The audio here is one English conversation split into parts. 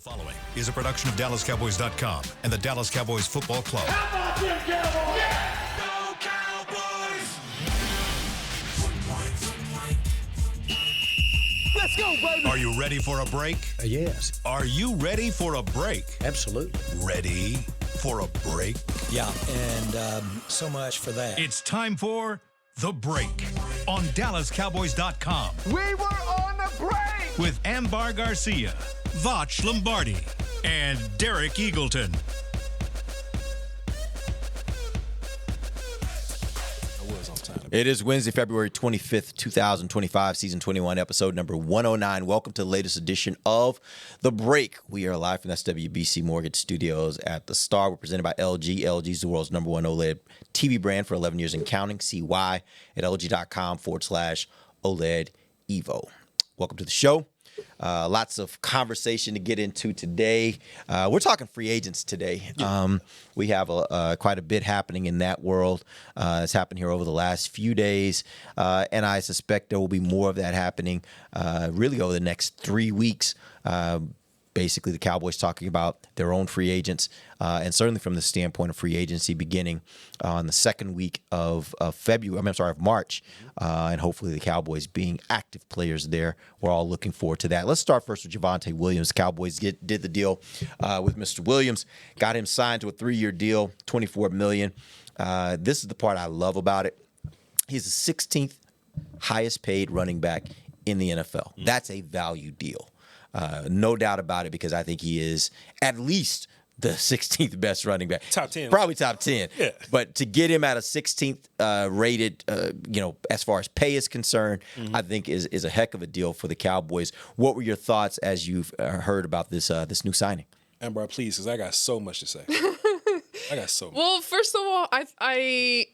following is a production of DallasCowboys.com and the Dallas Cowboys Football Club. How about them Cowboys? Yeah! Go Cowboys! Let's go, baby! Are you ready for a break? Yes. Are you ready for a break? Absolutely. Ready for a break? Yeah, and so much for that. It's time for The Break on DallasCowboys.com We were on a break! with Ambar Garcia, Voch Lombardi, and Derek Eagleton. It is Wednesday, February 25th, 2025, season 21, episode number 109. Welcome to the latest edition of The Break. We are live from SWBC Mortgage Studios at the Star. We're presented by LG. LG is the world's number one OLED TV brand for 11 years and counting. See why at lg.com/OLED Evo. Welcome to the show. Lots of conversation to get into today. We're talking free agents today. We have quite a bit happening in that world. It's happened here over the last few days, and I suspect there will be more of that happening really over the next 3 weeks. Basically, the Cowboys talking about their own free agents, and certainly from the standpoint of free agency beginning on the second week of March, and hopefully the Cowboys being active players there. We're all looking forward to that. Let's start first with Javonte Williams. Cowboys did the deal with Mr. Williams, got him signed to a 3-year deal, $24 million. This is the part I love about it. He's the 16th highest paid running back in the NFL. That's a value deal. No doubt about it, because I think he is at least the 16th best running back. Top 10. Probably top 10. Yeah. But to get him at a 16th rated, as far as pay is concerned, I think is a heck of a deal for the Cowboys. What were your thoughts as you've heard about this new signing? Ambar, please, because I got so much to say. Well, first of all, I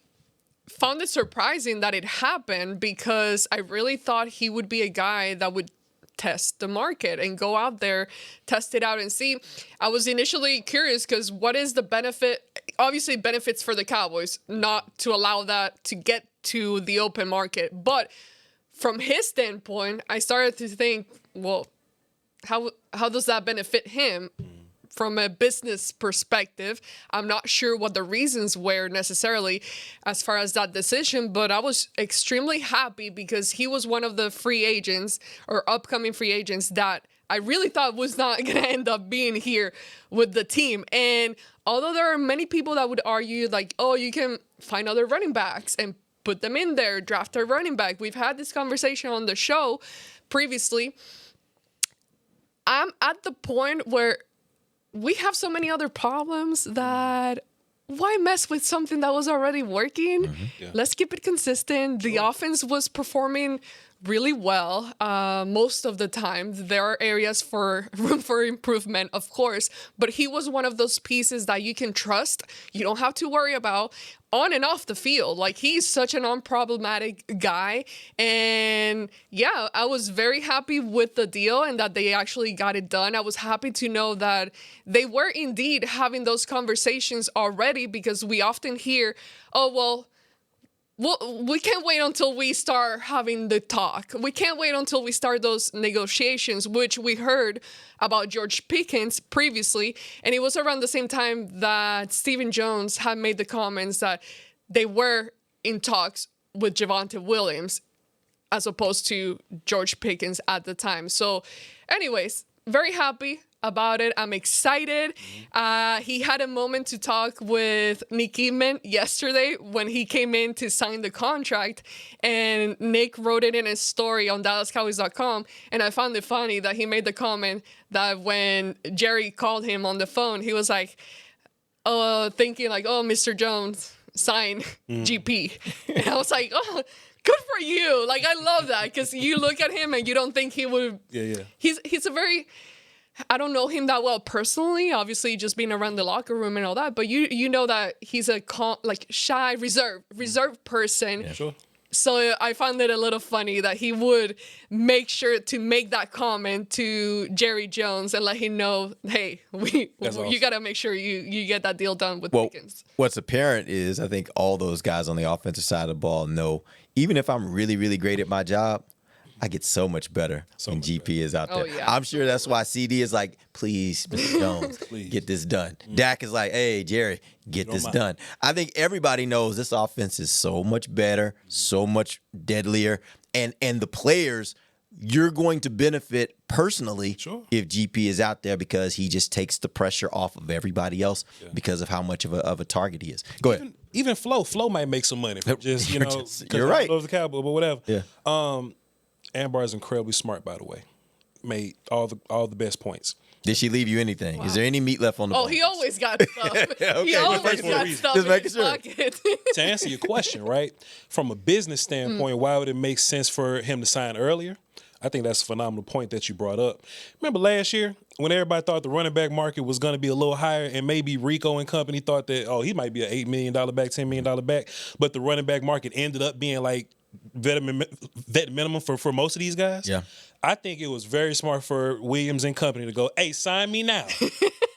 found it surprising that it happened, because I really thought he would be a guy that would test the market and go out there, test it out and see. I was initially curious because what is the benefit? Obviously, benefits for the Cowboys not to allow that to get to the open market. But from his standpoint, I started to think, well, how does that benefit him? From a business perspective, I'm not sure what the reasons were necessarily as far as that decision, but I was extremely happy because he was one of the free agents or upcoming free agents that I really thought was not going to end up being here with the team. And although there are many people that would argue like, oh, you can find other running backs and put them in there, draft a running back. We've had this conversation on the show previously. I'm at the point where we have so many other problems that why mess with something that was already working? Mm-hmm. Yeah. Let's keep it consistent. The offense was performing really well most of the time. There are areas for room for improvement, of course, but he was one of those pieces that you can trust. You don't have to worry about on and off the field. Like, he's such an unproblematic guy. And yeah, I was very happy with the deal and that they actually got it done. I was happy to know that they were indeed having those conversations already, because we often hear, oh, well, we can't wait until we start having the talk. We can't wait until we start those negotiations, which we heard about George Pickens previously. And it was around the same time that Stephen Jones had made the comments that they were in talks with Javonte Williams as opposed to George Pickens at the time. So anyways, very happy about it. I'm excited. He had a moment to talk with Nick Eatman yesterday when he came in to sign the contract, and Nick wrote it in his story on DallasCowboys.com, and I found it funny that he made the comment that when Jerry called him on the phone, he was like, thinking like, oh, Mr. Jones, sign GP. And I was like, oh, good for you. Like, I love that, because you look at him and you don't think he would. Yeah. He's a very, I don't know him that well personally, obviously just being around the locker room and all that, but you know that he's a shy, reserved person. Yeah, sure. So I found it a little funny that he would make sure to make that comment to Jerry Jones and let him know, hey, you got to make sure you get that deal done with Pickens. What's apparent is I think all those guys on the offensive side of the ball know, even if I'm really, really great at my job, I get so much better when GP is out there. Oh, yeah. I'm sure that's why CD is like, please, Mr. Jones, get this done. Dak is like, hey, Jerry, get this done. I think everybody knows this offense is so much better, so much deadlier, and the players, you're going to benefit personally if GP is out there because he just takes the pressure off of everybody else because of how much of a target he is. Go ahead. Even Flo might make some money from just, you're right. Love the Cowboys, but whatever. Yeah. Ambar is incredibly smart, by the way. Made all the best points. Did she leave you anything? Wow. Is there any meat left on the bone? Oh, he always got stuff. Okay, he always got stuff just in his pocket. To answer your question, right, from a business standpoint, why would it make sense for him to sign earlier? I think that's a phenomenal point that you brought up. Remember last year when everybody thought the running back market was going to be a little higher and maybe Rico and company thought that, he might be an $8 million back, $10 million back, but the running back market ended up being like vet minimum for most of these guys? Yeah. I think it was very smart for Williams and company to go, hey, sign me now.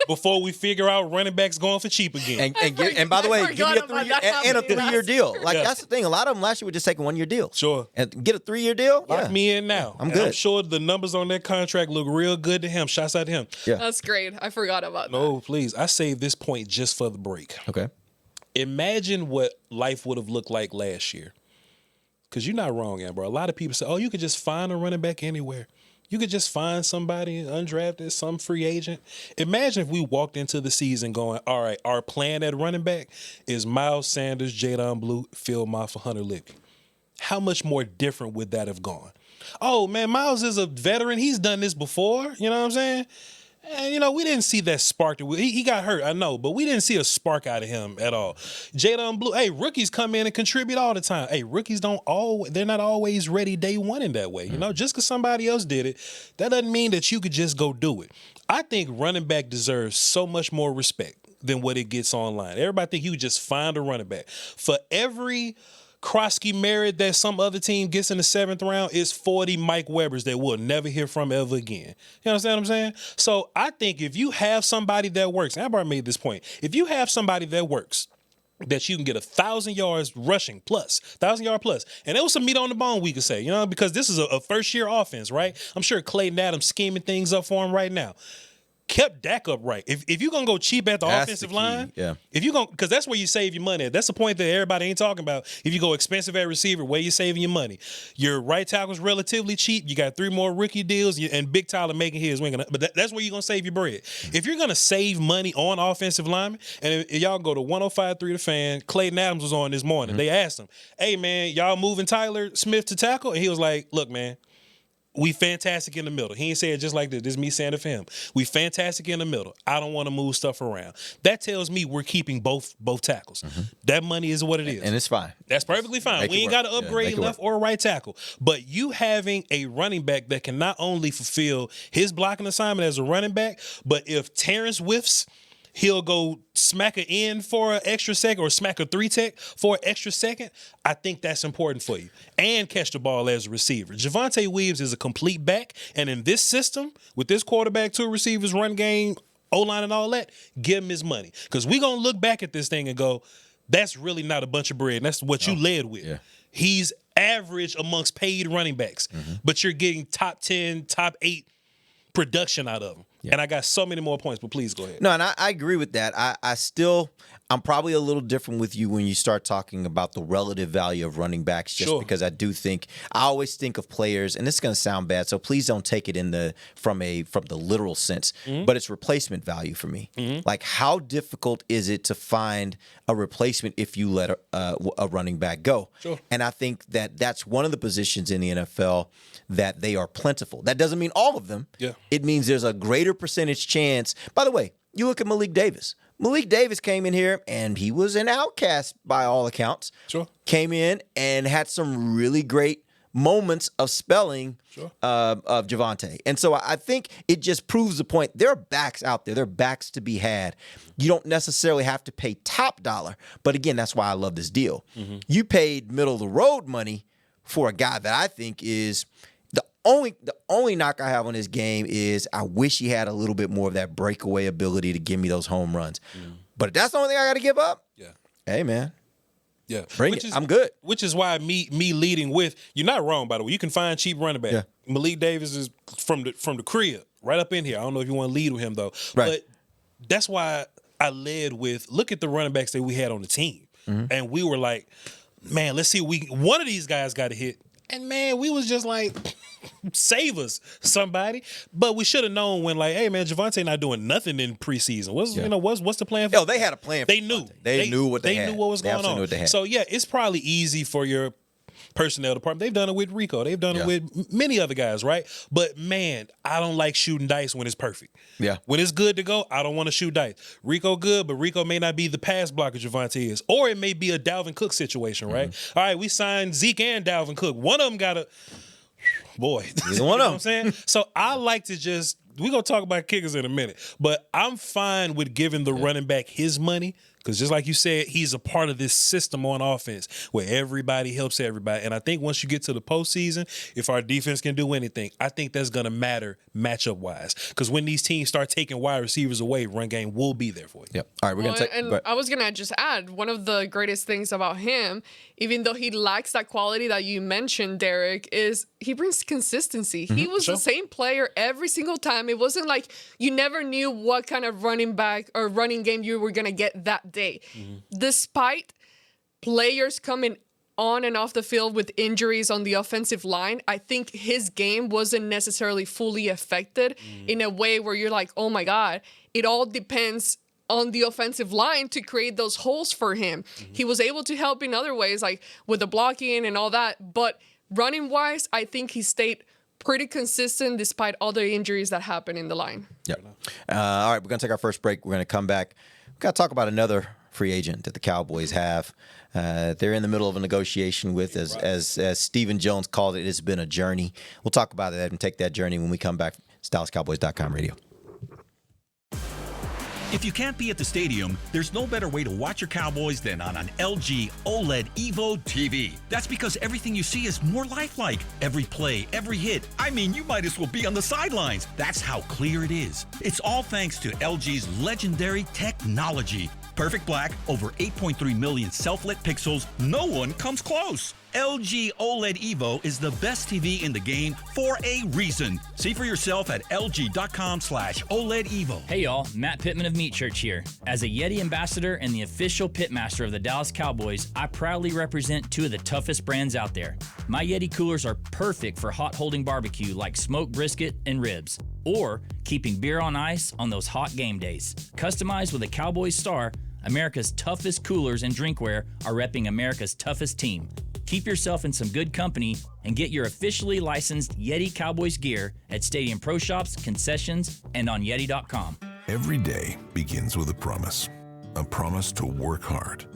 Before we figure out running backs going for cheap again. And by the way, give me a 3-year deal. Like, that's the thing. A lot of them last year were just taking 1-year deals. Sure. And get a 3-year deal. Lock me in now. I'm good. I'm sure the numbers on that contract look real good to him. Shouts out to him. Yeah. That's great. I forgot about that. No, please. I saved this point just for the break. Okay. Imagine what life would have looked like last year. Because you're not wrong, Amber. A lot of people say, you could just find a running back anywhere. You could just find somebody undrafted, some free agent. Imagine if we walked into the season going, all right, our plan at running back is Miles Sanders, Jadon Blue, Phil Maffa, Hunter Lippy. How much more different would that have gone? Oh, man, Miles is a veteran. He's done this before. You know what I'm saying? And, we didn't see that spark. He got hurt, I know, but we didn't see a spark out of him at all. Jadon Blue, hey, rookies come in and contribute all the time. Hey, rookies they're not always ready day one in that way. Just because somebody else did it, that doesn't mean that you could just go do it. I think running back deserves so much more respect than what it gets online. Everybody think you just find a running back. For every Krosky merit that some other team gets in the 7th round is 40 Mike Webbers that we'll never hear from ever again. You understand what I'm saying? So I think if you have somebody that works, Ambar made this point, if you have somebody that works, that you can get 1,000 yards rushing plus, 1,000 yard plus. And there was some meat on the bone, we could say, because this is a first-year offense, right? I'm sure Clayton Adams scheming things up for him right now. Kept Dak upright. If you're going to go cheap at the offensive line, if you're going, because that's where you save your money at. That's the point that everybody ain't talking about. If you go expensive at receiver, where you saving your money? Your right tackle's relatively cheap. You got 3 more rookie deals, and Big Tyler making his wing. But that's where you're going to save your bread. If you're going to save money on offensive linemen, and if y'all go to 105.3 The Fan, Clayton Adams was on this morning. They asked him, hey, man, y'all moving Tyler Smith to tackle? And he was like, look, man, we fantastic in the middle. He ain't say it just like this. This is me saying it for him. We fantastic in the middle. I don't want to move stuff around. That tells me we're keeping both tackles. That money is what it is. And it's fine. That's perfectly fine. We ain't got to upgrade left or right tackle. But you having a running back that can not only fulfill his blocking assignment as a running back, but if Terrence whiffs, he'll go smack an end for an extra second or smack a 3-tech for an extra second. I think that's important for you. And catch the ball as a receiver. Javonte Williams is a complete back. And in this system, with this quarterback, 2 receivers, run game, O-line and all that, give him his money. Because we're going to look back at this thing and go, that's really not a bunch of bread. And that's what you led with. Yeah. He's average amongst paid running backs. But you're getting top 10, top 8 production out of him. Yeah. And I got so many more points, but please go ahead. No, and I agree with that. I'm probably a little different with you when you start talking about the relative value of running backs, just because I always think of players, and this is going to sound bad, so please don't take it from the literal sense, but it's replacement value for me. Like, how difficult is it to find a replacement if you let a running back go? And I think that's one of the positions in the NFL that they are plentiful. That doesn't mean all of them. Yeah. It means there's a greater percentage chance. By the way, you look at Malik Davis. Malik Davis came in here, and he was an outcast by all accounts. Came in and had some really great moments of spelling of Javonte. And so I think it just proves the point. There are backs out there. There are backs to be had. You don't necessarily have to pay top dollar. But again, that's why I love this deal. You paid middle-of-the-road money for a guy that I think is – the only knock I have on his game is I wish he had a little bit more of that breakaway ability to give me those home runs. But if that's the only thing I got to give up, hey, man, Yeah, Bring it. I'm good. Which is why me leading with, you're not wrong, by the way. You can find cheap running back. Yeah. Malik Davis is from the crib, right up in here. I don't know if you want to lead with him though, right. But that's why I led with, look at the running backs that we had on the team, and we were like, man, let's see, one of these guys got to hit, and man, we was just like, save us, somebody. But we should have known when, like, hey man, Javonte not doing nothing in preseason. What's the plan? They had a plan. They knew. They knew what they had. They knew what was going on. Knew what they had. So yeah, it's probably easy for your personnel department. They've done it with Rico. They've done it with many other guys, right? But man, I don't like shooting dice when it's perfect. Yeah. When it's good to go, I don't want to shoot dice. Rico good, but Rico may not be the pass blocker Javonte is. Or it may be a Dalvin Cook situation, right? All right, we signed Zeke and Dalvin Cook. One of them got to, boy. Either one of them. You know what I'm saying? So I like to just, we're going to talk about kickers in a minute, but I'm fine with giving the running back his money. Because just like you said, he's a part of this system on offense where everybody helps everybody. And I think once you get to the postseason, if our defense can do anything, I think that's going to matter matchup-wise. Because when these teams start taking wide receivers away, run game will be there for you. Yep. All right, we're going to take... And I was going to just add, one of the greatest things about him, even though he lacks that quality that you mentioned, Derek, is he brings consistency. He was the same player every single time. It wasn't like you never knew what kind of running back or running game you were going to get that day. Despite players coming on and off the field with injuries on the offensive line, I think his game wasn't necessarily fully affected in a way where you're like, oh my God, it all depends on the offensive line to create those holes for him. He was able to help in other ways, like with the blocking and all that, but running wise, I think he stayed pretty consistent despite all the injuries that happened in the line. Yep. All right, we're going to take our first break. We're going to come back. We've got to talk about another free agent that the Cowboys have. They're in the middle of a negotiation with, as Stephen Jones called it, it's been a journey. We'll talk about that and take that journey when we come back. It's DallasCowboys.com radio. If you can't be at the stadium, there's no better way to watch your Cowboys than on an LG OLED Evo TV. That's because everything you see is more lifelike. Every play, every hit. I mean, you might as well be on the sidelines. That's how clear it is. It's all thanks to LG's legendary technology. Perfect black, over 8.3 million self-lit pixels. No one comes close. LG OLED Evo is the best TV in the game for a reason. See for yourself at lg.com/OLED Evo. Hey y'all, Matt Pittman of Meat Church here. As a Yeti ambassador and the official pitmaster of the Dallas Cowboys, I proudly represent two of the toughest brands out there. My Yeti coolers are perfect for hot holding barbecue like smoked brisket and ribs, or keeping beer on ice on those hot game days. Customized with a Cowboys star, America's toughest coolers and drinkware are repping America's toughest team. Keep yourself in some good company and get your officially licensed Yeti Cowboys gear at Stadium Pro Shops, concessions, and on Yeti.com. Every day begins with a promise to work hard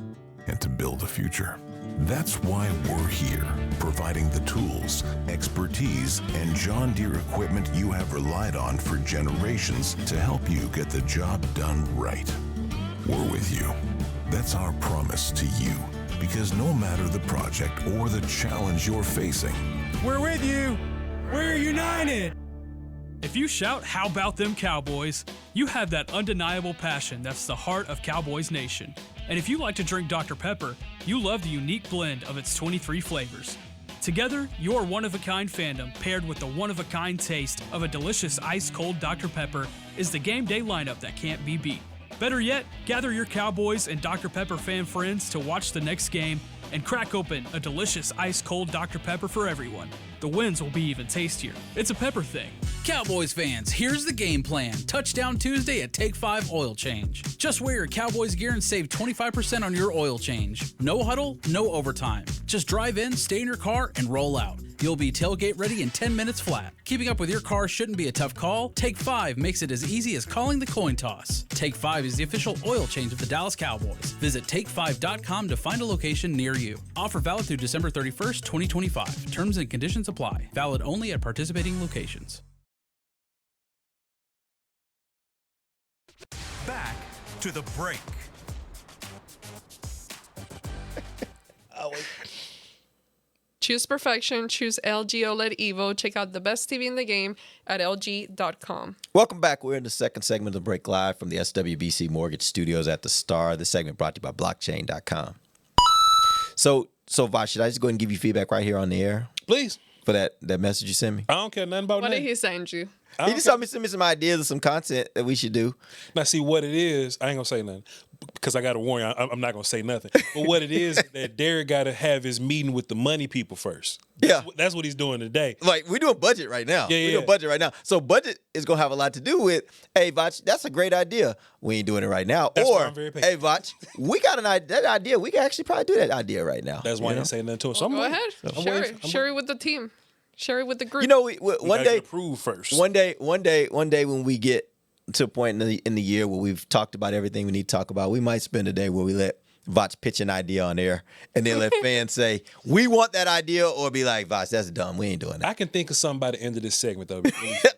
and to build a future. That's why we're here, providing the tools, expertise, and John Deere equipment you have relied on for generations to help you get the job done right. We're with you. That's our promise to you. Because no matter the project or the challenge you're facing, we're with you. We're united. If you shout, "How about them Cowboys?" you have that undeniable passion that's the heart of Cowboys Nation. And if you like to drink Dr. Pepper, you love the unique blend of its 23 flavors. Together, your one-of-a-kind fandom paired with the one-of-a-kind taste of a delicious ice-cold Dr. Pepper is the game day lineup that can't be beat. Better yet, gather your Cowboys and Dr. Pepper fan friends to watch the next game and crack open a delicious ice-cold Dr. Pepper for everyone. The wins will be even tastier. It's a pepper thing. Cowboys fans, here's the game plan. Touchdown Tuesday at Take 5 Oil Change. Just wear your Cowboys gear and save 25% on your oil change. No huddle, no overtime. Just drive in, stay in your car, and roll out. You'll be tailgate ready in 10 minutes flat. Keeping up with your car shouldn't be a tough call. Take 5 makes it as easy as calling the coin toss. Take 5 is the official oil change of the Dallas Cowboys. Visit take5.com to find a location near you. Offer valid through December 31st, 2025. Terms and conditions apply. Valid only at participating locations. Back to the break. Choose perfection. Choose LG OLED Evo. Check out the best TV in the game at lg.com. Welcome back. We're in the second segment of the break live from the SWBC Mortgage Studios at the Star. This segment brought to you by blockchain.com. So Voch, should I just go ahead and give you feedback right here on the air Please. for that message you sent me? I don't care nothing about What nothing. did he send you? He just told me send me some ideas of some content that we should do. Now, see, what it is, I ain't going to say nothing because I got to warn you, I'm not going to say nothing. But what it is that Derek got to have his meeting with the money people first. That's what he's doing today. Like, we're doing budget right now. Yeah. We're doing budget right now. So budget is going to have a lot to do with, hey, Voch, that's a great idea. We ain't doing it right now. That's why or, I'm very patient. hey, Voch, we got that idea. We can actually probably do that idea right now. That's why I ain't saying nothing to him. So Go ahead. Share waiting. it. Share it with the team. Share it with the group. You know, one day, approve first. One day when we get to a point in the year where we've talked about everything we need to talk about, we might spend a day where we let Voch pitch an idea on air and then let fans say, we want that idea, or be like, Voch, that's dumb. We ain't doing that. I can think of something by the end of this segment, though.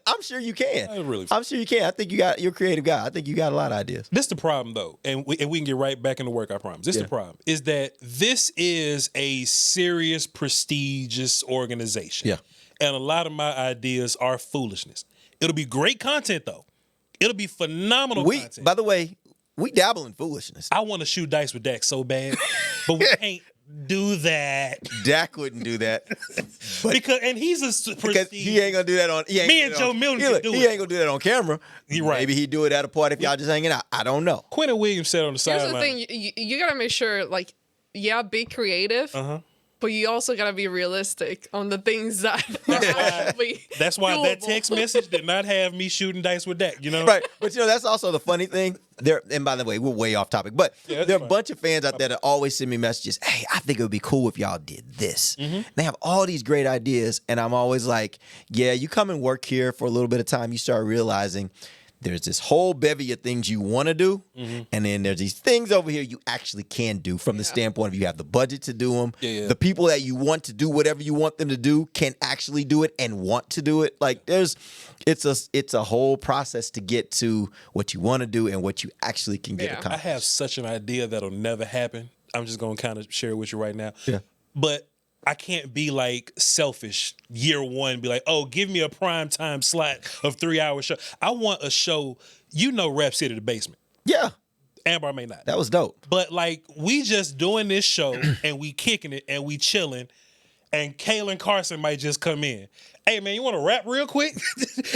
I'm sure you can. Really. I'm sure you can. I think you're a creative guy. I think you got a lot of ideas. This is the problem, though, and we can get right back into work, I promise. This is the problem, is that this is a serious, prestigious organization. Yeah. And a lot of my ideas are foolishness. It'll be great content, though. It'll be phenomenal content. By the way, we dabble in foolishness. I want to shoot dice with Dak so bad, but we can't do that. Dak wouldn't do that. And he's because he ain't gonna do that on. Me and Joe Milton can do it. He ain't gonna do that on camera. You're right. Maybe he'd do it at a party if y'all just hanging out. I don't know. Quentin Williams said on the Here's sideline. the thing. You got to make sure, like, be creative. But you also gotta be realistic on the things that That's why that doable. text message did not have me shooting dice with Dak, you know? Right. But that's also the funny thing. And by the way, we're way off topic, but there are a bunch of fans out there that always send me messages. Hey, I think it would be cool if y'all did this. They have all these great ideas, and I'm always like, yeah, you come and work here for a little bit of time, you start realizing there's this whole bevy of things you want to do, and then there's these things over here you actually can do from the standpoint of you have the budget to do them. The people that you want to do whatever you want them to do can actually do it and want to do it. Like it's a whole process to get to what you want to do and what you actually can get accomplished. I have such an idea that'll never happen. I'm just going to kind of share it with you right now. Yeah. But I can't be like selfish year one, be like, oh, give me a prime time slot of 3-hour show. I want a show, Rap City the Basement. Yeah. Ambar may not. That was dope. But like we just doing this show and we kicking it and we chilling, and Kalen Carson might just come in. Hey man, you want to rap real quick?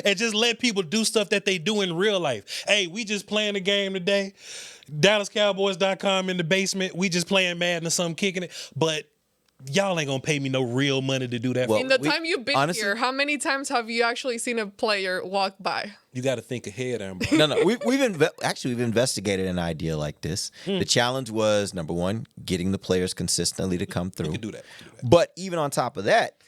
And just let people do stuff that they do in real life. Hey, we just playing the game today. DallasCowboys.com in the basement. We just playing Madden or something, kicking it. But y'all ain't gonna pay me no real money to do that. In the time you've been here, how many times have you actually seen a player walk by? You got to think ahead, Amber. No. We've investigated an idea like this. The challenge was, number one, getting the players consistently to come through. We can do that. But even on top of that,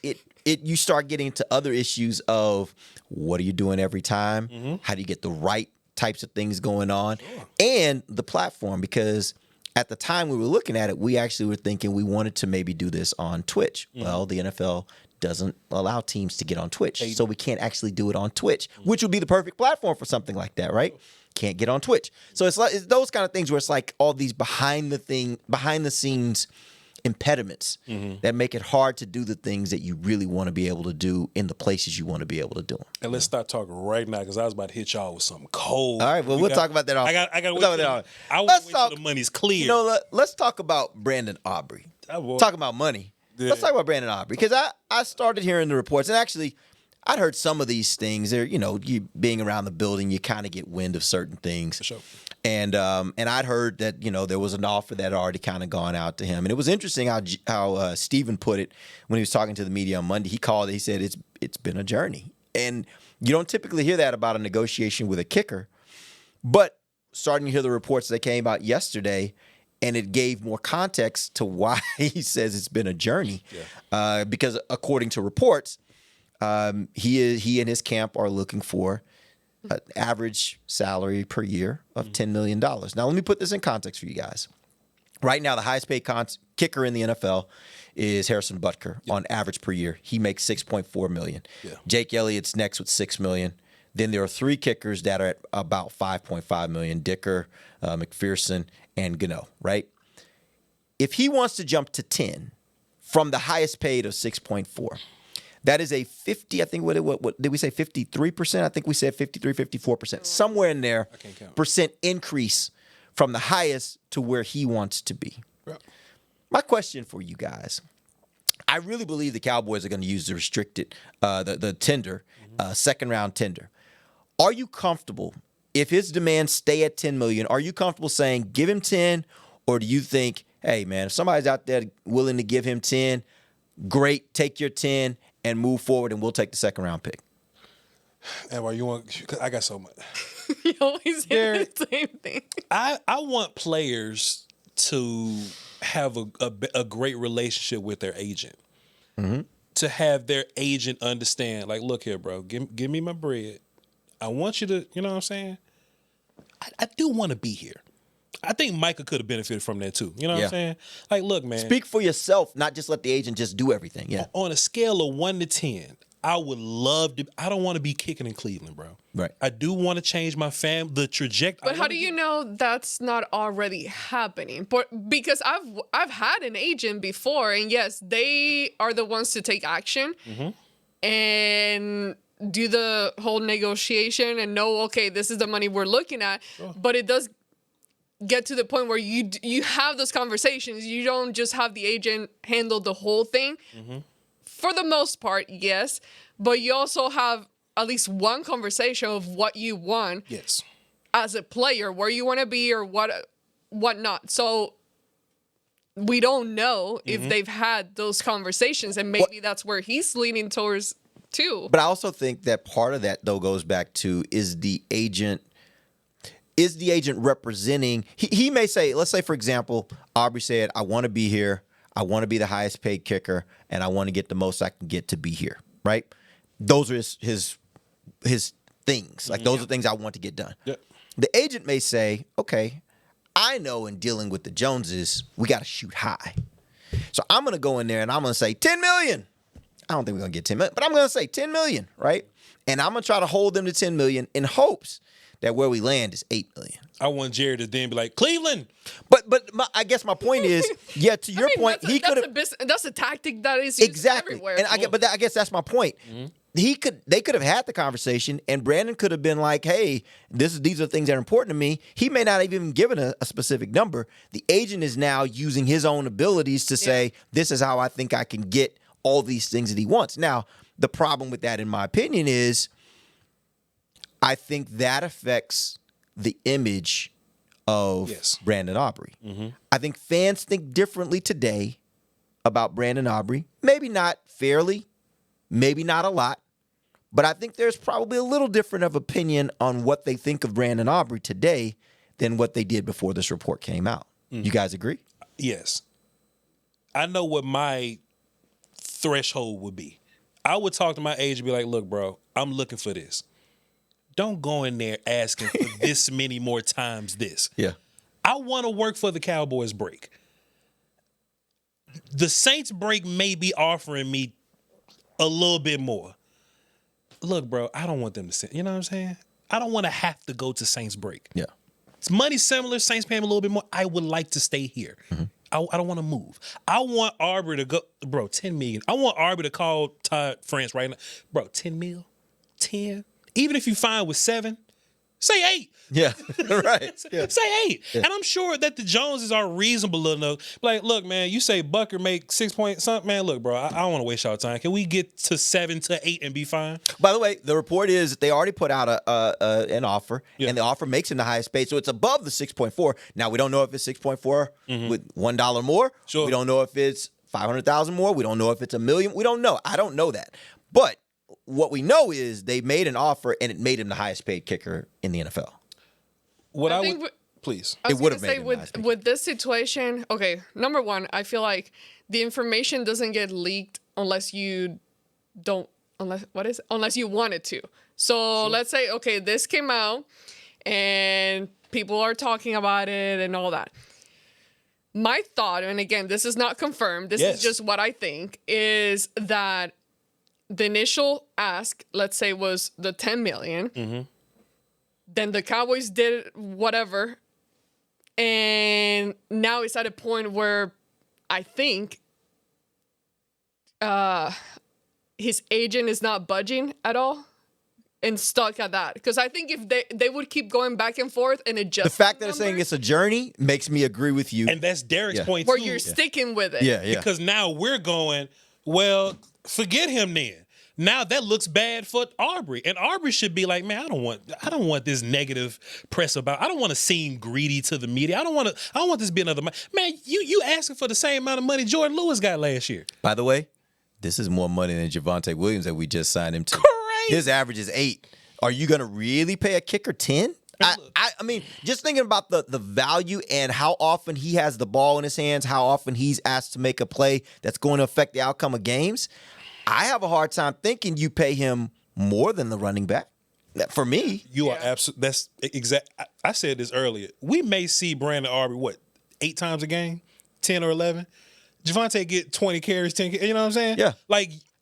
you start getting into other issues of what are you doing every time? How do you get the right types of things going on? And the platform, because at the time we were looking at it, we actually were thinking we wanted to maybe do this on Twitch. Well, the NFL doesn't allow teams to get on Twitch, so we can't actually do it on Twitch, which would be the perfect platform for something like that, right? Can't get on Twitch. So it's those kind of things where it's like all these behind the scenes impediments that make it hard to do the things that you really want to be able to do in the places you want to be able to do them. And let's start talking right now, because I was about to hit y'all with something cold. All right, well, we'll talk about that off. I got to wait till the money's clear. Let's talk about Brandon Aubrey. Talk about money. Yeah. Let's talk about Brandon Aubrey, because I started hearing the reports, and actually I'd heard some of these things. There, you being around the building, you kind of get wind of certain things. For sure. And I'd heard that there was an offer that had already kind of gone out to him, and it was interesting how Steven put it when he was talking to the media on Monday. He called it. He said it's been a journey, and you don't typically hear that about a negotiation with a kicker, but starting to hear the reports that came out yesterday, and it gave more context to why he says it's been a journey, because according to reports, he and his camp are looking for an average salary per year of $10 million. Now, let me put this in context for you guys. Right now, the highest paid kicker in the NFL is Harrison Butker on average per year. He makes $6.4 million. Yeah. Jake Elliott's next with $6 million. Then there are 3 kickers that are at about $5.5 million, Dicker, McPherson, and Gano, right? If he wants to jump to 10 from the highest paid of 6.4, that is a 50, I think, what did we say, 53%? I think we said 53, 54%, somewhere in there, percent increase from the highest to where he wants to be. Yep. My question for you guys. I really believe the Cowboys are going to use the restricted, the tender, second-round tender. Are you comfortable, if his demands stay at $10 million, are you comfortable saying give him 10, or do you think, hey, man, if somebody's out there willing to give him 10, great, take your 10 and move forward, and we'll take the second-round pick? Ambar, you want? I got so much. You always say the same thing. I want players to have a great relationship with their agent. To have their agent understand, like, look here, bro, give me my bread. I want you to, you know what I'm saying? I do want to be here. I think Micah could have benefited from that too. You know what I'm saying? Like, look, man. Speak for yourself, not just let the agent just do everything. Yeah. On a scale of 1 to 10, I would love to. I don't want to be kicking in Cleveland, bro. Right. I do want to change my the trajectory. But how do you know that's not already happening? Because I've had an agent before, and yes, they are the ones to take action and do the whole negotiation and know, okay, this is the money we're looking at. But it does get to the point where you have those conversations. You don't just have the agent handle the whole thing. For the most part, yes. But you also have at least one conversation of what you want as a player, where you want to be or what not. So we don't know if they've had those conversations, and maybe that's where he's leaning towards too. But I also think that part of that, though, goes back to is the agent representing, he may say, let's say, for example, Aubrey said, I want to be here. I want to be the highest paid kicker, and I want to get the most I can get to be here, right? Those are his things. Like, those are things I want to get done. Yep. The agent may say, okay, I know in dealing with the Joneses, we got to shoot high. So I'm going to go in there, and I'm going to say $10 million. I don't think we're going to get $10 million, but I'm going to say $10 million, right? And I'm going to try to hold them to $10 million in hopes that where we land is $8 million. I want Jared to then be like, Cleveland. But I guess my point is, to your point, he could have. That's a tactic that is used everywhere. And I guess that's my point. They could have had the conversation, and Brandon could have been like, hey, these are things that are important to me. He may not have even given a specific number. The agent is now using his own abilities to say, this is how I think I can get all these things that he wants. Now, the problem with that, in my opinion, is I think that affects the image of Brandon Aubrey. I think fans think differently today about Brandon Aubrey. Maybe not fairly, maybe not a lot, but I think there's probably a little different of opinion on what they think of Brandon Aubrey today than what they did before this report came out. You guys agree? Yes. I know what my threshold would be. I would talk to my agent and be like, look, bro, I'm looking for this. Don't go in there asking for this many more times this. Yeah. I want to work for the Cowboys break. The Saints break may be offering me a little bit more. Look, bro, I don't want them to send. You know what I'm saying? I don't want to have to go to Saints break. Yeah. It's money similar. Saints pay him a little bit more. I would like to stay here. I don't want to move. I want Aubrey to go, bro, $10 million. I want Aubrey to call Todd France right now. Bro, $10 million? 10? Even if you find with 7, say 8. Yeah, right. Yeah. Say 8. Yeah. And I'm sure that the Joneses are reasonable enough. Like, look, man, you say Bucker make 6 point something. Man, look, bro, I don't want to waste y'all time. Can we get to 7 to 8 and be fine? By the way, the report is that they already put out an offer, and the offer makes him the highest paid, so it's above the 6.4. Now, we don't know if it's 6.4 with $1 more. Sure. We don't know if it's $500,000 more. We don't know if it's $1 million. We don't know. I don't know that. But what we know is they made an offer, and it made him the highest paid kicker in the NFL. Please. I was going to say with this situation, okay, number one, I feel like the information doesn't get leaked unless you want it to. So let's say, okay, this came out and people are talking about it and all that. My thought, and again, this is not confirmed, this is just what I think, is that the initial ask, let's say, was the $10 million. Then the Cowboys did whatever. And now it's at a point where I think his agent is not budging at all. and stuck at that. Because I think if they would keep going back and forth and adjust The fact that they're saying it's a journey makes me agree with you. And that's Derek's point, where too. you're sticking with it. Yeah. Because now we're going, well, forget him then. Now that looks bad for Aubrey. And Aubrey should be like, man, I don't want this negative press about. I don't want to seem greedy to the media. I don't want this to be another man. You asking for the same amount of money Jordan Lewis got last year. By the way, this is more money than Javonte Williams that we just signed him to. Correct. His average is 8. Are you going to really pay a kicker 10? I mean, just thinking about the value and how often he has the ball in his hands, how often he's asked to make a play that's going to affect the outcome of games, I have a hard time thinking you pay him more than the running back. For me. You are absolutely, that's exact. I said this earlier. We may see Brandon Aubrey, 8 times a game? 10 or 11? Javonte get 20 carries, 10 carries, you know what I'm saying? Yeah.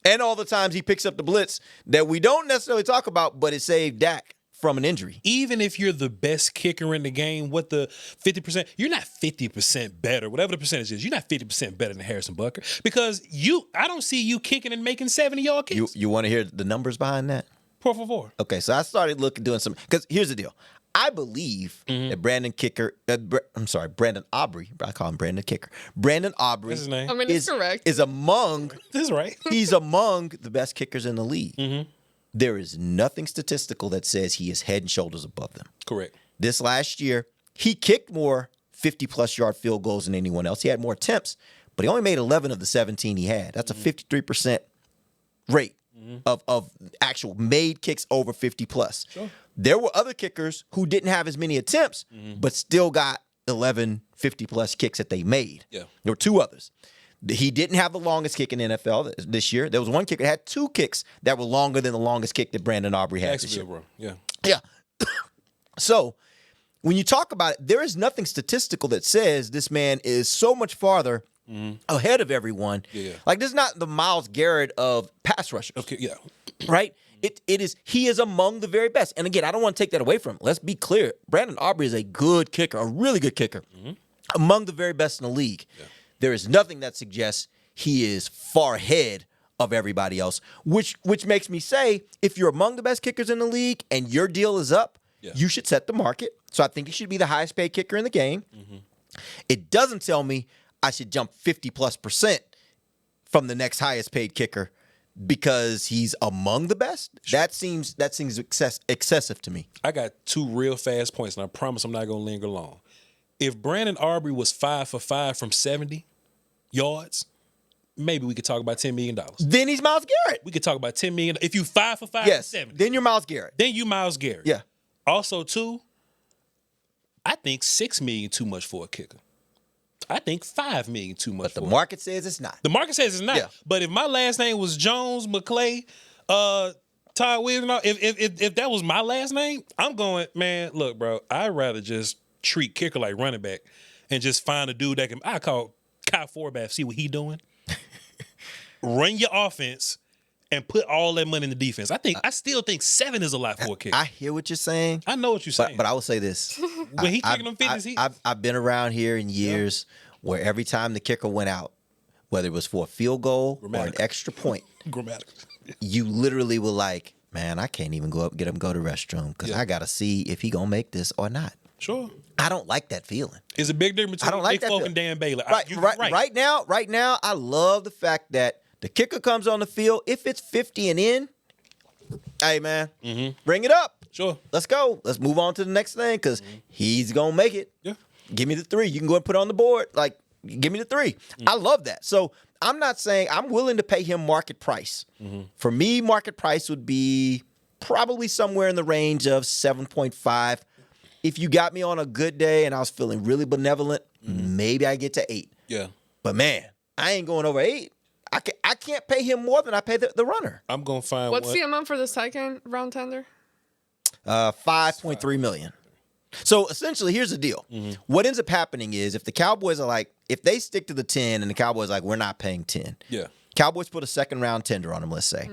And all the times he picks up the blitz that we don't necessarily talk about, but it saved Dak from an injury. Even if you're the best kicker in the game, what the 50%, you're not 50% better, whatever the percentage is, you're not 50% better than Harrison Butker because I don't see you kicking and making 70-yard kicks. You want to hear the numbers behind that? Por favor. Okay, so I started doing some, because here's the deal. I believe that Brandon Aubrey, I call him Brandon Kicker. Brandon Aubrey That's his name. I mean, it's correct. is among, This is right. he's among the best kickers in the league. There is nothing statistical that says he is head and shoulders above them. Correct. This last year, he kicked more 50-plus yard field goals than anyone else. He had more attempts, but he only made 11 of the 17 he had. That's a 53% rate of actual made kicks over 50-plus. Sure. There were other kickers who didn't have as many attempts, but still got 11 50-plus kicks that they made. Yeah. There were 2 others. He didn't have the longest kick in the NFL this year. There was one kicker that had 2 kicks that were longer than the longest kick that Brandon Aubrey had this year. Bro. Yeah. Yeah. So when you talk about it, there is nothing statistical that says this man is so much farther ahead of everyone. Yeah. Like, this is not the Myles Garrett of pass rushers. Okay, yeah. Right? He is among the very best. And again, I don't want to take that away from him. Let's be clear. Brandon Aubrey is a good kicker, a really good kicker, among the very best in the league. Yeah. There is nothing that suggests he is far ahead of everybody else, which makes me say, if you're among the best kickers in the league and your deal is up, you should set the market. So I think he should be the highest paid kicker in the game. It doesn't tell me I should jump 50+% from the next highest paid kicker because he's among the best. Sure. That seems excessive to me. I got 2 real fast points, and I promise I'm not going to linger long. If Brandon Aubrey was 5 for 5 from 70 yards, maybe we could talk about $10 million. Then he's Myles Garrett. We could talk about $10 million. If you 5 for 5 from 70. Then you're Myles Garrett. Then you Myles Garrett. Yeah. Also, too, I think $6 million too much for a kicker. I think $5 million too much. But the market says it's not. The market says it's not. Yeah. But if my last name was Jones, McClay, Todd Williams, if that was my last name, I'm going, man, look, bro, I'd rather just treat kicker like running back and just find a dude that can, I call Kyle Forbath, see what he doing. Run your offense and put all that money in the defense. I still think 7 is a lot for a kicker. I hear what you're saying. I know what you're saying. But I will say this. When he kicking them 50s, I've been around here in years where every time the kicker went out, whether it was for a field goal or an extra point, you literally were like, man, I can't even go up and get him go to the restroom because I got to see if he going to make this or not. Sure. I don't like that feeling. It's a big difference between Nick Folk and Dan Baylor. Right now, I love the fact that the kicker comes on the field. If it's 50 and in, hey, man, bring it up. Sure. Let's go. Let's move on to the next thing because he's going to make it. Yeah. Give me the 3. You can go and put it on the board. Like, give me the 3. I love that. So I'm not saying I'm willing to pay him market price. For me, market price would be probably somewhere in the range of 7.5. If you got me on a good day and I was feeling really benevolent, maybe I get to 8. Yeah. But man, I ain't going over 8. I can't pay him more than I pay the runner. I'm going to find What's the amount for the second round tender? $5.3 million. So essentially, here's the deal. What ends up happening is if the Cowboys are like, if they stick to the 10 and the Cowboys are like, we're not paying 10. Yeah. Cowboys put a second round tender on him, let's say.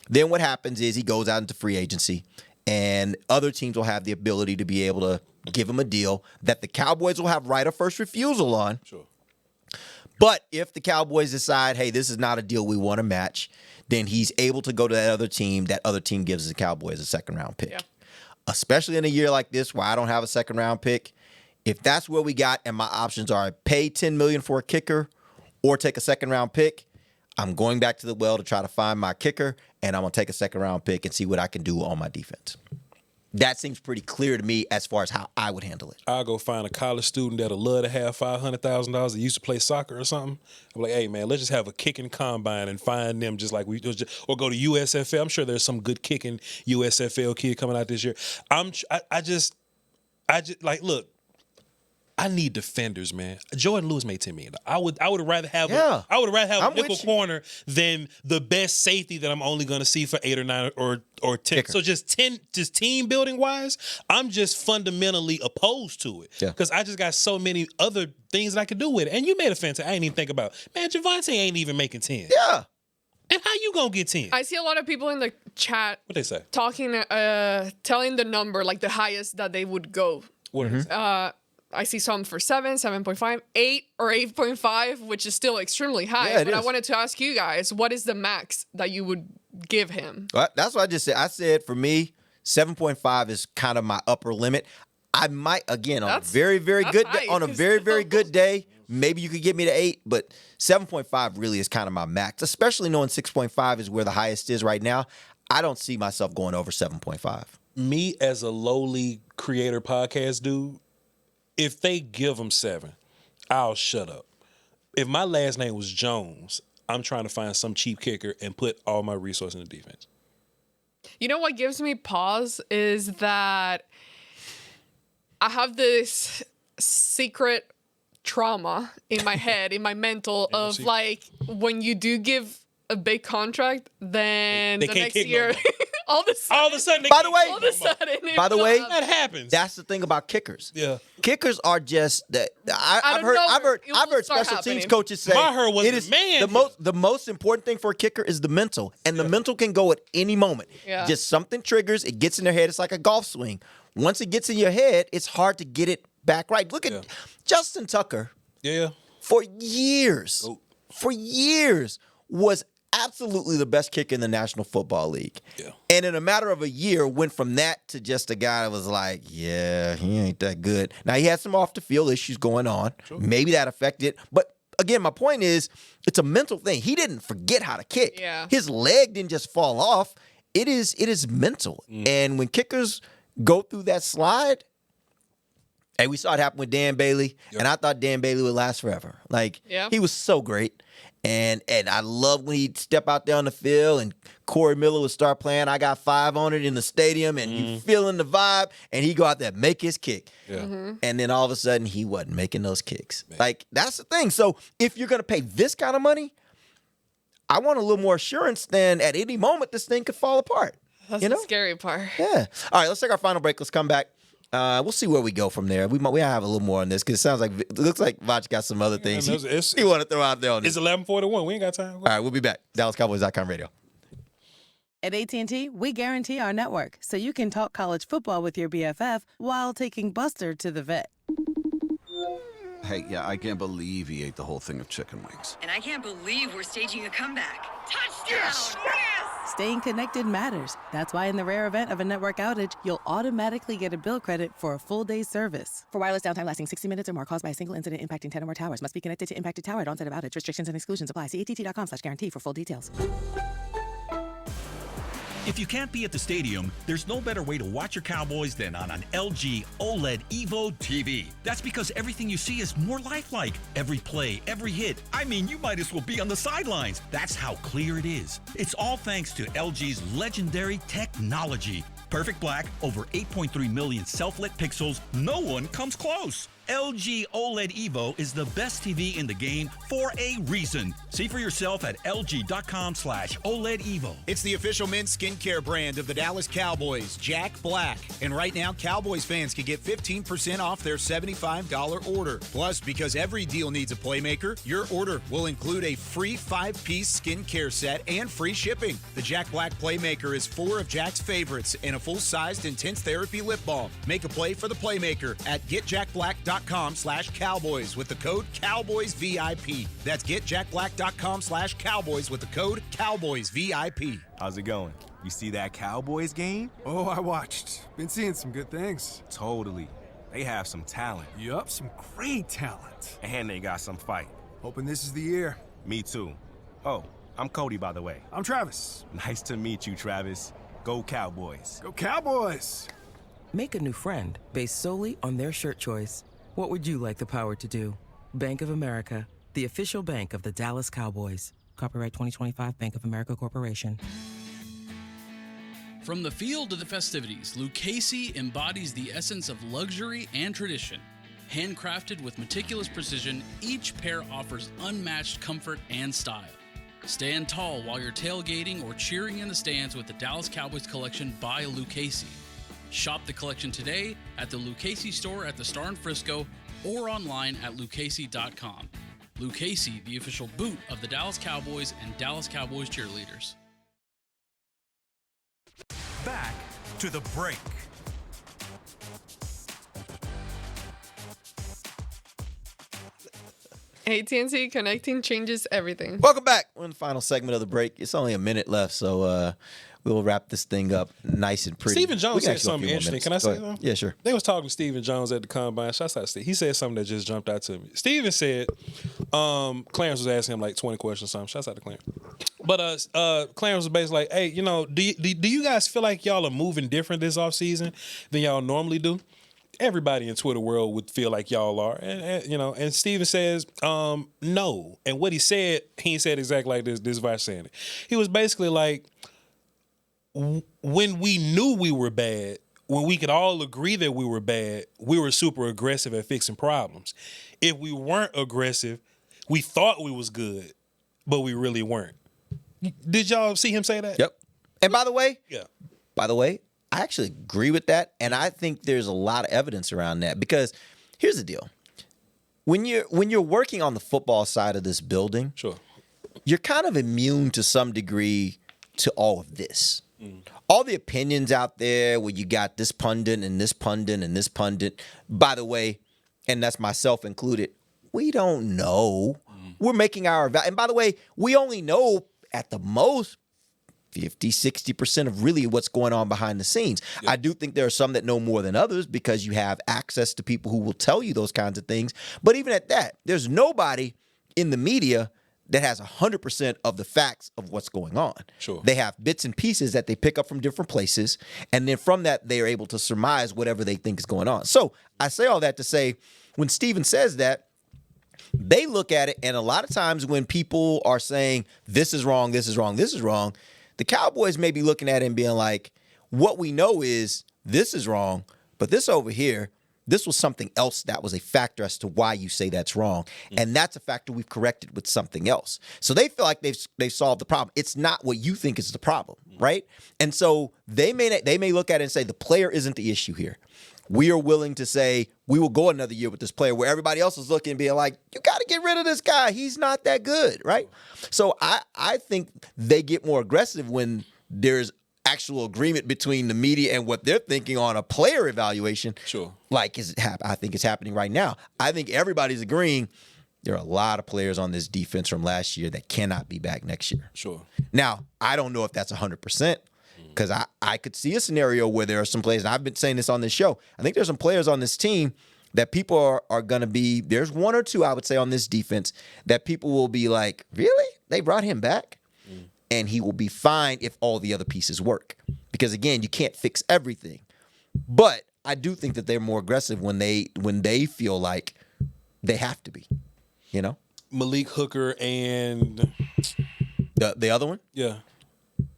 Then what happens is he goes out into free agency and other teams will have the ability to be able to give him a deal that the Cowboys will have right of first refusal on. Sure. But if the Cowboys decide, hey, this is not a deal we want to match, then he's able to go to that other team. That other team gives the Cowboys a second-round pick. Yeah. Especially in a year like this where I don't have a second-round pick. If that's what we got and my options are pay $10 million for a kicker or take a second-round pick, I'm going back to the well to try to find my kicker, and I'm going to take a second-round pick and see what I can do on my defense. That seems pretty clear to me as far as how I would handle it. I'll go find a college student that'll love to have $500,000 that used to play soccer or something. I'm like, hey, man, let's just have a kicking combine and find them just like we just, or go to USFL. I'm sure there's some good kicking USFL kid coming out this year. I just look, I need defenders, man. Jordan Lewis made $10 million. I would rather have a nickel corner than the best safety that I'm only going to see for 8 or 9 or 10. Kicker. So just team building wise, I'm just fundamentally opposed to it because I just got so many other things that I could do with it. And you made a fantastic. I ain't even think about, man, Javonte ain't even making 10. Yeah. And how you gonna get 10? I see a lot of people in the chat. What they say? Talking, telling the number, like the highest that they would go. What is it? I see some for 7, 7.5, 8, or 8.5, which is still extremely high. Yeah, but I wanted to ask you guys, what is the max that you would give him? Well, that's what I just said. I said for me, 7.5 is kind of my upper limit. I might, again, on a very, very good day, very good day, maybe you could get me to 8, but 7.5 really is kind of my max, especially knowing 6.5 is where the highest is right now. I don't see myself going over 7.5. Me as a lowly creator podcast dude, if they give him 7, I'll shut up. If my last name was Jones, I'm trying to find some cheap kicker and put all my resources in the defense. You know what gives me pause is that I have this secret trauma in my head, in my mental of like when you do give a big contract, then they the can't next kick year, no more. all of a sudden, by the way, that happens. That's the thing about kickers. Yeah, kickers are just that. I've heard special teams coaches say it is the most important thing for a kicker is the mental, and the mental can go at any moment. Yeah. Just something triggers, it gets in their head. It's like a golf swing. Once it gets in your head, it's hard to get it back right. Look at Justin Tucker. Yeah, for years, was absolutely the best kicker in the National Football League. Yeah. And in a matter of a year, went from that to just a guy that was like, yeah, he ain't that good. Now, he had some off-the-field issues going on. Sure. Maybe that affected. But, again, my point is, it's a mental thing. He didn't forget how to kick. Yeah. His leg didn't just fall off. It is mental. And when kickers go through that slide, hey, we saw it happen with Dan Bailey, and I thought Dan Bailey would last forever. Like, he was so great. And I love when he'd step out there on the field and Corey Miller would start playing I Got 5 on it in the stadium and you feeling the vibe and he'd go out there and make his kick. Yeah. And then all of a sudden he wasn't making those kicks. Man. Like, that's the thing. So if you're going to pay this kind of money, I want a little more assurance than at any moment this thing could fall apart. That's the scary part. Yeah. All right, let's take our final break. Let's come back. We'll see where we go from there. We have a little more on this because it looks like Voch got some other things he want to throw out there on this. It's 11:41. We ain't got time. All right, we'll be back. DallasCowboys.com radio. At AT&T, we guarantee our network so you can talk college football with your BFF while taking Buster to the vet. Hey, I can't believe he ate the whole thing of chicken wings. And I can't believe we're staging a comeback. Touchdown! Yes! Staying connected matters. That's why in the rare event of a network outage, you'll automatically get a bill credit for a full day's service. For wireless downtime lasting 60 minutes or more caused by a single incident impacting 10 or more towers, must be connected to impacted tower at onset of outage. Restrictions and exclusions apply. See att.com/guarantee for full details. If you can't be at the stadium, there's no better way to watch your Cowboys than on an LG OLED Evo TV. That's because everything you see is more lifelike. Every play, every hit. I mean, you might as well be on the sidelines. That's how clear it is. It's all thanks to LG's legendary technology. Perfect black, over 8.3 million self-lit pixels. No one comes close. LG OLED Evo is the best TV in the game for a reason. See for yourself at lg.com/OLED Evo. It's the official men's skincare brand of the Dallas Cowboys, Jack Black. And right now, Cowboys fans can get 15% off their $75 order. Plus, because every deal needs a playmaker, your order will include a free 5-piece skincare set and free shipping. The Jack Black Playmaker is 4 of Jack's favorites and a full-sized intense therapy lip balm. Make a play for the playmaker at getjackblack.com getjackblack.com/Cowboys with the code CowboysVIP. That's getjackblack.com/Cowboys with the code CowboysVIP. How's it going? You see that Cowboys game? Oh, I watched. Been seeing some good things. Totally. They have some talent. Yup, some great talent. And they got some fight. Hoping this is the year. Me too. Oh, I'm Cody, by the way. I'm Travis. Nice to meet you, Travis. Go Cowboys. Go Cowboys! Make a new friend based solely on their shirt choice. What would you like the power to do? Bank of America, the official bank of the Dallas Cowboys. Copyright 2025 Bank of America Corporation. From the field to the festivities, Lucchese embodies the essence of luxury and tradition. Handcrafted with meticulous precision, each pair offers unmatched comfort and style. Stand tall while you're tailgating or cheering in the stands with the Dallas Cowboys collection by Lucchese. Shop the collection today at the Lucchese store at the Star in Frisco or online at lucchese.com. Lucchese, the official boot of the Dallas Cowboys and Dallas Cowboys cheerleaders. Back to the break. AT&T connecting changes everything. Welcome back. We're in the final segment of the break. It's only a minute left, so we will wrap this thing up nice and pretty. Stephen Jones said something interesting. Can I say something? Yeah, sure. They was talking to Stephen Jones at the Combine. Shouts out to Steve. He said something that just jumped out to me. Stephen said, Clarence was asking him like 20 questions or something. Shouts out to Clarence. But Clarence was basically like, hey, you know, do you guys feel like y'all are moving different this offseason than y'all normally do? Everybody in Twitter world would feel like y'all are, and Steven says no. And what he said exactly like this. This is Voch saying it. He was basically like, when we knew we were bad, when we could all agree that we were bad, we were super aggressive at fixing problems. If we weren't aggressive, we thought we was good, but we really weren't. Did y'all see him say that? Yep. And by the way, I actually agree with that, and I think there's a lot of evidence around that because here's the deal: when you're working on the football side of this building, sure, you're kind of immune to some degree to all of this. All the opinions out there where you got this pundit and this pundit and this pundit. By the way, and that's myself included, we don't know. We're making our and by the way, we only know at the most 50, 60% of really what's going on behind the scenes. Yep. I do think there are some that know more than others because you have access to people who will tell you those kinds of things. But even at that, there's nobody in the media that has 100% of the facts of what's going on. Sure. They have bits and pieces that they pick up from different places, and then from that, they are able to surmise whatever they think is going on. So I say all that to say, when Steven says that, they look at it, and a lot of times when people are saying, this is wrong, this is wrong, this is wrong, the Cowboys may be looking at it and being like, what we know is this is wrong, but this over here, this was something else that was a factor as to why you say that's wrong. And that's a factor we've corrected with something else. So they feel like they've solved the problem. It's not what you think is the problem, right? And so they may look at it and say the player isn't the issue here. We are willing to say we will go another year with this player where everybody else is looking and being like, you got to get rid of this guy. He's not that good, right? So I think they get more aggressive when there's actual agreement between the media and what they're thinking on a player evaluation. Sure. Like I think it's happening right now. I think everybody's agreeing there are a lot of players on this defense from last year that cannot be back next year. Sure. Now, I don't know if that's 100%. Because I could see a scenario where there are some players, and I've been saying this on this show, I think there's some players on this team that people are going to be, there's one or two, I would say, on this defense that people will be like, really? They brought him back? And he will be fine if all the other pieces work. Because, again, you can't fix everything. But I do think that they're more aggressive when they feel like they have to be, you know? Malik Hooker and... The other one? Yeah.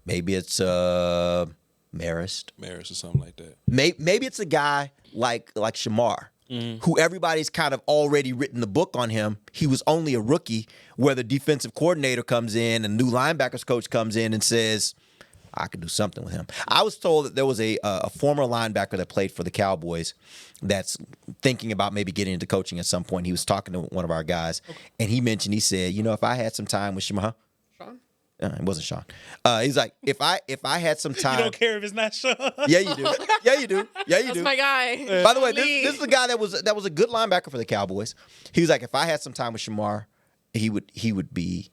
Maybe it's Marist or something like that. Maybe it's a guy like Shamar, who everybody's kind of already written the book on him. He was only a rookie, where the defensive coordinator comes in and new linebackers coach comes in and says, I could do something with him. I was told that there was a former linebacker that played for the Cowboys that's thinking about maybe getting into coaching at some point. He was talking to one of our guys, and he said, you know, if I had some time with Shamar, It wasn't Sean. He's like, if I had some time. You don't care if it's not Sean. Yeah, you do. Yeah, you do. Yeah, you That's do. my guy. By the way, this is a guy that was a good linebacker for the Cowboys. He was like, if I had some time with Shamar, he would be.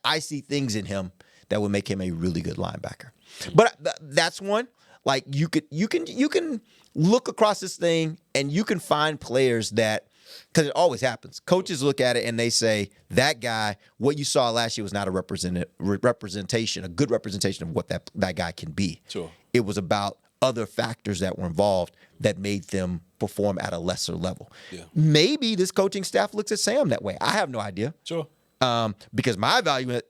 I see things in him that would make him a really good linebacker. But that's one. Like you can look across this thing and you can find players that. Because it always happens. Coaches look at it and they say, that guy, what you saw last year was not a representation, a good representation of what that guy can be. Sure. It was about other factors that were involved that made them perform at a lesser level. Yeah. Maybe this coaching staff looks at Sam that way. I have no idea. Sure. Because my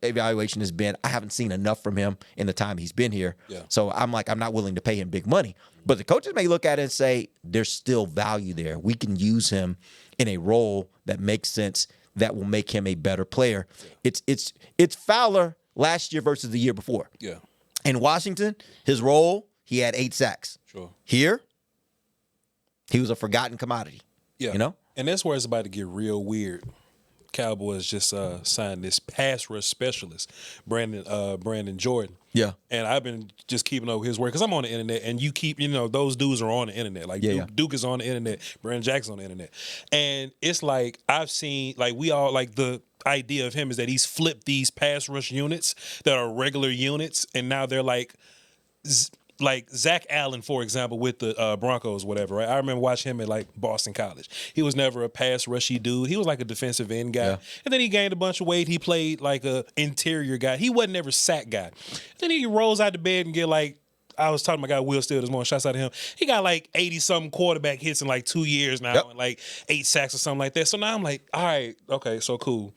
evaluation has been, I haven't seen enough from him in the time he's been here. Yeah. So I'm not willing to pay him big money. But the coaches may look at it and say, there's still value there. We can use him in a role that makes sense, that will make him a better player. It's Fowler last year versus the year before. Yeah. In Washington, his role, he had 8 sacks. Sure. Here, he was a forgotten commodity. Yeah. You know? And that's where it's about to get real weird. Cowboys just signed this pass rush specialist, Brandon Jordan. Yeah. And I've been just keeping up with his work because I'm on the internet, and you keep, those dudes are on the internet. Like Duke is on the internet, Brandon Jackson's on the internet. And it's like I've seen, like we all, like the idea of him is that he's flipped these pass rush units that are regular units, and now they're like Zach Allen, for example, with the Broncos, whatever, right? I remember watching him at, like, Boston College. He was never a pass rushy dude. He was like a defensive end guy. Yeah. And then he gained a bunch of weight. He played like a interior guy. He wasn't ever sack guy. Then he rolls out the bed and get, like, I was talking to my guy Will Steele this morning, shouts out to him. He got like 80-something quarterback hits in like 2 years now, and like 8 sacks or something like that. So now I'm like, all right, okay, so cool.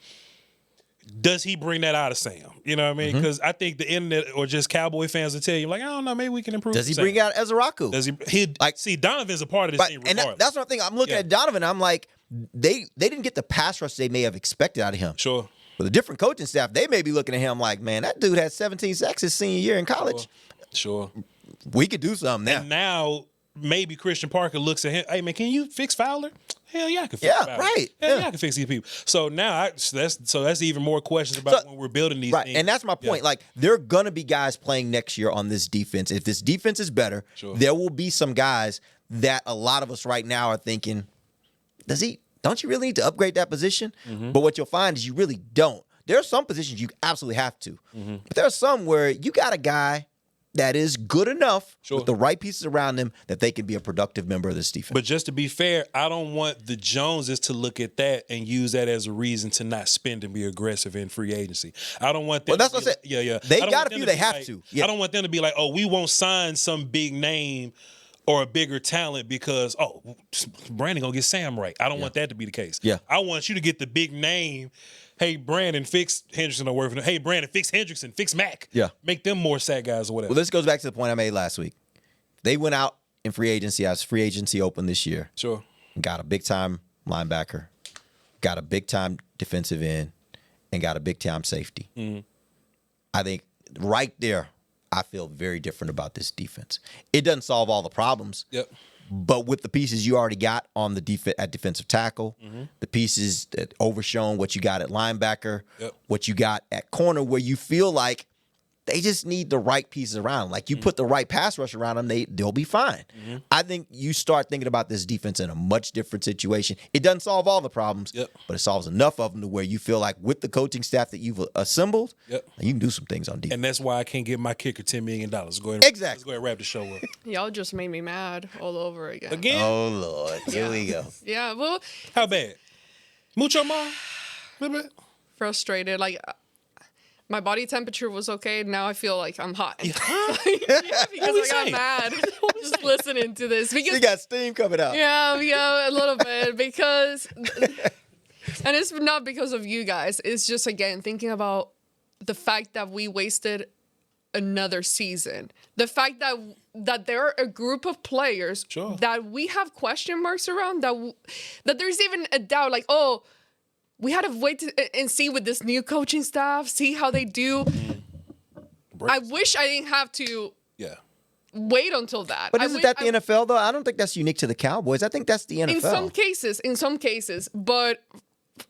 Does he bring that out of Sam? You know what I mean? Because I think the internet or just Cowboy fans will tell you, like, I don't know, maybe we can improve. Does he bring out Ezraku? Does he like, see, Donovan's a part of this team regardless. And that's one thing. I'm looking at Donovan, I'm like, they didn't get the pass rush they may have expected out of him. Sure. With a different coaching staff, they may be looking at him like, man, that dude had 17 sacks his senior year in college. Sure. We could do something now. And now maybe Christian Parker looks at him, hey, man, can you fix Fowler? Hell yeah, I can fix Fowler. Right. Hell yeah, I can fix these people. So now that's even more questions about when we're building these things. And that's my point. Like, there are going to be guys playing next year on this defense. If this defense is better, there will be some guys that a lot of us right now are thinking, don't you really need to upgrade that position? But what you'll find is you really don't. There are some positions you absolutely have to. But there are some where you got a guy that is good enough with the right pieces around them that they can be a productive member of this defense. But just to be fair, I don't want the Joneses to look at that and use that as a reason to not spend and be aggressive in free agency. I don't want them. Well, that's what I said. Yeah. They got a few. They have to. I don't want them to be like, oh, we won't sign some big name or a bigger talent because, Brandon gonna get Sam right. I don't want that to be the case. Yeah. I want you to get the big name. Hey, Brandon, fix Hendrickson or work for them. Hey, Brandon, fix Hendrickson, fix Mack. Yeah. Make them more sack guys or whatever. Well, this goes back to the point I made last week. They went out in free agency as free agency open this year. Sure. Got a big-time linebacker, got a big-time defensive end, and got a big-time safety. I think right there, I feel very different about this defense. It doesn't solve all the problems. Yep. But with the pieces you already got on the at defensive tackle, the pieces that overshown, what you got at linebacker, what you got at corner, where you feel like they just need the right pieces around them. Like you put the right pass rush around them, they'll be fine. I think you start thinking about this defense in a much different situation. It doesn't solve all the problems, but it solves enough of them to where you feel like with the coaching staff that you've assembled, you can do some things on defense. And that's why I can't give my kicker $10 million. Go ahead. Exactly. Let's go ahead and wrap the show up. Y'all just made me mad all over again. Again? Oh, Lord. Here we go. Yeah, well. How bad? Mucho more? A little bit? Frustrated. Like, my body temperature was okay. Now I feel like I'm hot. Because I got mad just listening to this. Because, you got steam coming out. Yeah, a little bit. Because, and it's not because of you guys. It's just, again, thinking about the fact that we wasted another season. The fact that there are a group of players that we have question marks around, that there's even a doubt, like, we had to wait and see with this new coaching staff, see how they do. I wish I didn't have to wait until that. But isn't that the NFL, though? I don't think that's unique to the Cowboys. I think that's the NFL. In some cases. But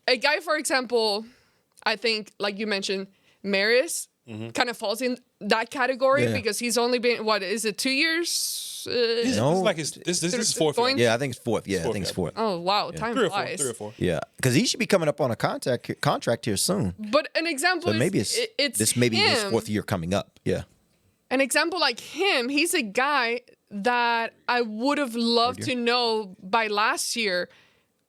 a guy, for example, I think, like you mentioned, Maris, kind of falls in that category because he's only been, what is it, 2 years? No. It's like this is fourth. Yeah, I think it's fourth. Yeah, I think it's fourth. Oh, wow. Time flies. 3 or 4. Yeah, because he should be coming up on a contract here soon. But an example So maybe it's this may be his him. fourth year coming up. Yeah. An example like him, he's a guy that I would have loved to know by last year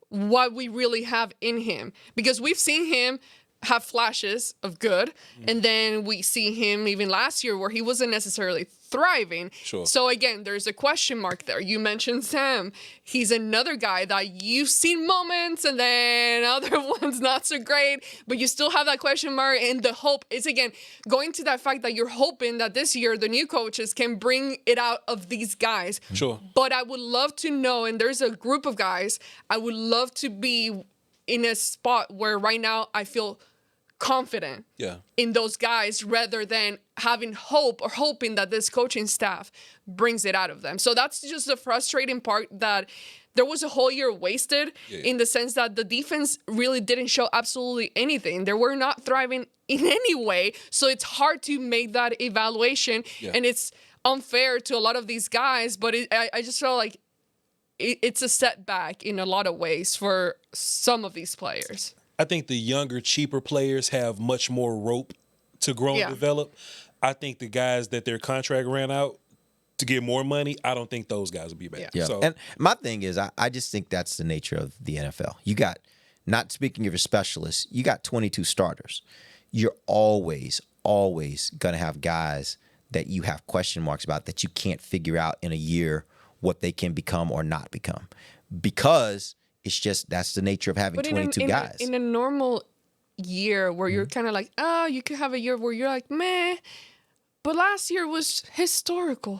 what we really have in him. Because we've seen him have flashes of good, and then we see him even last year where he wasn't necessarily thriving. Sure. So again, there's a question mark there. You mentioned Sam. He's another guy that you've seen moments and then other ones not so great, but you still have that question mark, and the hope is, again, going to that fact that you're hoping that this year the new coaches can bring it out of these guys. Sure. But I would love to know, and there's a group of guys, I would love to be in a spot where right now I feel confident in those guys rather than having hope or hoping that this coaching staff brings it out of them. So that's just the frustrating part, that there was a whole year wasted in the sense that the defense really didn't show absolutely anything. They were not thriving in any way. So it's hard to make that evaluation, and it's unfair to a lot of these guys, but I just felt like it's a setback in a lot of ways for some of these players. I think the younger, cheaper players have much more rope to grow and develop. I think the guys that their contract ran out to get more money, I don't think those guys will be back. Yeah. So, And my thing is, I just think that's the nature of the NFL. You got, not speaking of your specialists, you got 22 starters. You're always going to have guys that you have question marks about, that you can't figure out in a year what they can become or not become. Because it's just, that's the nature of having 22 guys. In a normal year where you're kind of like, oh, you could have a year where you're like, meh. But last year was historically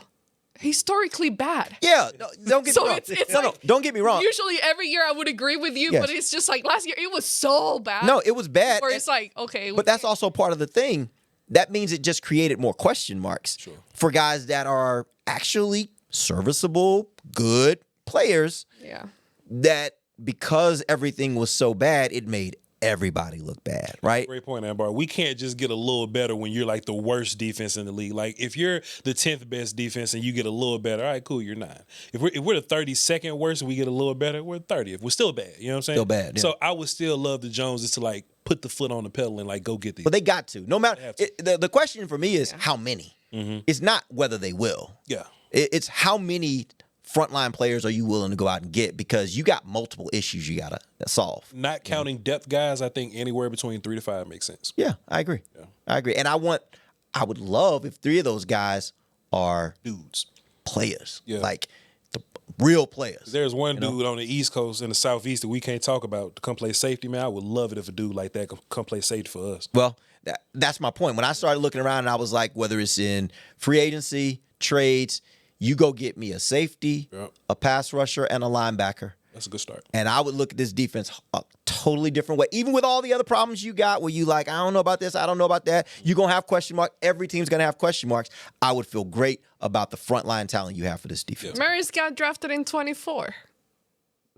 bad. Yeah, don't get me wrong. It's Don't get me wrong. Usually every year I would agree with you, but it's just like last year it was so bad. No, it was bad. Where it's like, okay. But that's also part of the thing. That means it just created more question marks for guys that are actually serviceable, good players. Yeah. That because everything was so bad, it made everybody look bad, right? Great point, Ambar. We can't just get a little better when you're like the worst defense in the league. Like if you're the 10th best defense and you get a little better, all right, cool, you're 9. If we're the 32nd worst and we get a little better, we're 30th. We're still bad. You know what I'm saying? Still bad. Yeah. So I would still love the Joneses to like put the foot on the pedal and like go get these. But they got to. No matter the question for me is how many. It's not whether they will. Yeah. It's how many frontline players are you willing to go out and get, because you got multiple issues you gotta solve. Not counting depth guys, I think anywhere between 3 to 5 makes sense. Yeah, I agree. I agree. And I would love if 3 of those guys are dudes, players, like the real players. There's one dude on the East Coast and the Southeast that we can't talk about to come play safety, man. I would love it if a dude like that could come play safety for us. Well, that's my point. When I started looking around and I was like, whether it's in free agency, trades, you go get me a safety, a pass rusher, and a linebacker. That's a good start. And I would look at this defense a totally different way. Even with all the other problems you got where you like, I don't know about this, I don't know about that. You're going to have question marks. Every team's going to have question marks. I would feel great about the frontline talent you have for this defense. Marius got drafted in 2024.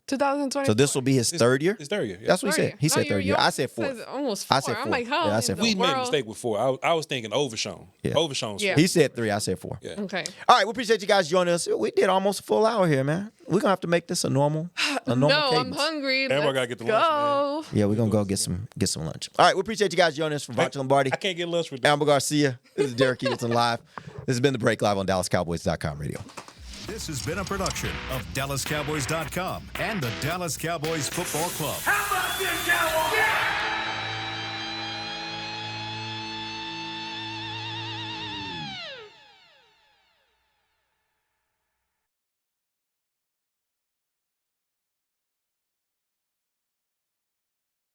So this will be his third year? His third year. Yeah. That's what he said. He said third year. I said fourth. Almost 4. I said I'm like, how? Yeah, I said We four. made a mistake with 4. I was thinking Overshown. Yeah. Overshown's Yeah. He said 3. I said 4. Yeah. Okay. All right, we appreciate you guys joining us. We did almost a full hour here, man. We're going to have to make this a normal No, I'm cadence. hungry. Everyone Let's gotta get the go. lunch, Yeah, we're going to go get some lunch. All right, we appreciate you guys joining us from Voch Lombardi. I can't get lunch with this. Ambar Garcia. This is Derek Eagleton live. This has been The Break live on DallasCowboys.com radio. This has been a production of DallasCowboys.com and the Dallas Cowboys Football Club. How about this, Cowboys?